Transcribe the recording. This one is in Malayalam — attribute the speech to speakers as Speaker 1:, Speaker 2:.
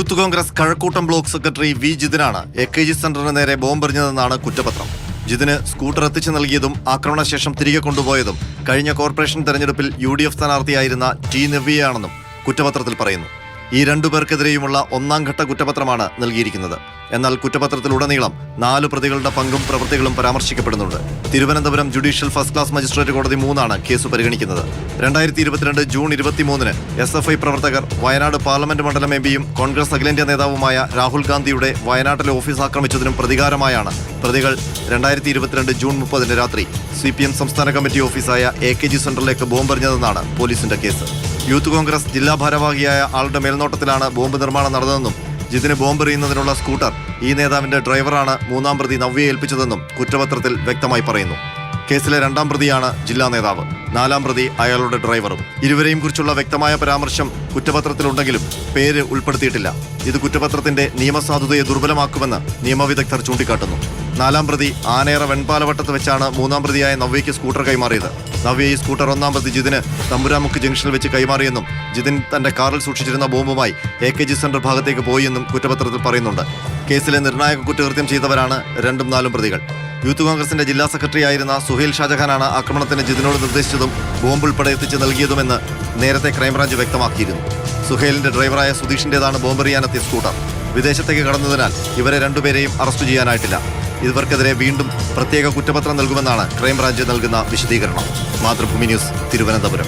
Speaker 1: Youth Congress Kazhakoottam block secretary V ജിതിനാണ് AKG സെന്ററിന് നേരെ ബോംബെറിഞ്ഞതെന്നാണ് കുറ്റപത്രം. ജിതിന് സ്കൂട്ടർ എത്തിച്ചു നൽകിയതും ആക്രമണശേഷം തിരികെ കൊണ്ടുപോയതും കഴിഞ്ഞ കോർപ്പറേഷൻ തെരഞ്ഞെടുപ്പിൽ UDF സ്ഥാനാർത്ഥിയായിരുന്ന ടി നവ്യയാണെന്നും കുറ്റപത്രത്തിൽ പറയുന്നു. ഈ രണ്ടുപേർക്കെതിരെയുമുള്ള ഒന്നാം ഘട്ട കുറ്റപത്രമാണ് നൽകിയിരിക്കുന്നത്. എന്നാൽ കുറ്റപത്രത്തിലുടനീളം 4 പ്രതികളുടെ പങ്കും പ്രവൃത്തികളും പരാമർശിക്കപ്പെടുന്നുണ്ട്. Thiruvananthapuram judicial first class magistrate കോടതി 3 കേസ് പരിഗണിക്കുന്നത്. 2022 ജൂൺ 23 SFI പ്രവർത്തകർ വയനാട് പാർലമെന്റ് മണ്ഡലം MPയും കോൺഗ്രസ് അഖിലേന്ത്യാ നേതാവുമായ രാഹുൽ ഗാന്ധിയുടെ വയനാട്ടിലെ ഓഫീസ് ആക്രമിച്ചതിനും പ്രതികാരമായാണ് പ്രതികൾ 2022 ജൂൺ 30 രാത്രി CPM സംസ്ഥാന കമ്മിറ്റി ഓഫീസായ AKG സെന്ററിലേക്ക് ബോംബെറിഞ്ഞതെന്നാണ് പോലീസിന്റെ കേസ്. യൂത്ത് കോൺഗ്രസ് ജില്ലാ ഭാരവാഹിയായ ആളുടെ മേൽനോട്ടത്തിലാണ് ബോംബ് നിർമ്മാണം നടന്നതെന്നും ജിതിന് ബോംബെറിയുന്നതിനുള്ള സ്കൂട്ടർ ഈ നേതാവിന്റെ ഡ്രൈവറാണ് 3-ാം പ്രതി നവ്യയെ ഏൽപ്പിച്ചതെന്നും കുറ്റപത്രത്തിൽ വ്യക്തമായി പറയുന്നു. കേസിലെ 2-ാം പ്രതിയാണ് ജില്ലാ നേതാവ്, 4-ാം പ്രതി അയാളുടെ ഡ്രൈവറും. ഇരുവരെയും കുറിച്ചുള്ള വ്യക്തമായ പരാമർശം കുറ്റപത്രത്തിലുണ്ടെങ്കിലും പേര് ഉൾപ്പെടുത്തിയിട്ടില്ല. ഇത് കുറ്റപത്രത്തിന്റെ നിയമസാധുതയെ ദുർബലമാക്കുമെന്ന് നിയമവിദഗ്ധർ ചൂണ്ടിക്കാട്ടുന്നു. 4-ാം പ്രതി ആനേറ വെൺപാലവട്ടത്ത് വെച്ചാണ് 3-ാം പ്രതിയായ നവ്യയ്ക്ക് സ്കൂട്ടർ കൈമാറിയത്. നവ്യ ഈ സ്കൂട്ടർ 1-ാം പ്രതി ജിതിന് തമ്പുരാമുക്ക് ജംഗ്ഷനിൽ വെച്ച് കൈമാറിയെന്നും ജിതിൻ തന്റെ കാറിൽ സൂക്ഷിച്ചിരുന്ന ബോംബുമായി AKG സെന്റർ ഭാഗത്തേക്ക് പോയെന്നും കുറ്റപത്രത്തിൽ പറയുന്നുണ്ട്. കേസിലെ നിർണായക കുറ്റകൃത്യം ചെയ്തവരാണ് 2-ഉം 4-ഉം പ്രതികൾ. യൂത്ത് കോൺഗ്രസിന്റെ ജില്ലാ സെക്രട്ടറി ആയിരുന്ന സുഹേൽ ഷാജഹാനാണ് ആക്രമണത്തിന് ജിതിനോട് നിർദ്ദേശിച്ചതും ബോംബ് ഉൾപ്പെടെ എത്തിച്ച് നൽകിയതുമെന്ന് നേരത്തെ ക്രൈംബ്രാഞ്ച് വ്യക്തമാക്കിയിരുന്നു. സുഹേലിന്റെ ഡ്രൈവറായ സുധീഷിന്റേതാണ് ബോംബെറിയാനെത്തിയ സ്കൂട്ടർ. വിദേശത്തേക്ക് കടന്നതിനാൽ ഇവരെ 2 പേരെയും അറസ്റ്റ് ചെയ്യാനായിട്ടില്ല. ഇവർക്കെതിരെ വീണ്ടും പ്രത്യേക കുറ്റപത്രം നൽകുമെന്നാണ് ക്രൈംബ്രാഞ്ച് നൽകുന്ന വിശദീകരണം. മാതൃഭൂമി ന്യൂസ്, തിരുവനന്തപുരം.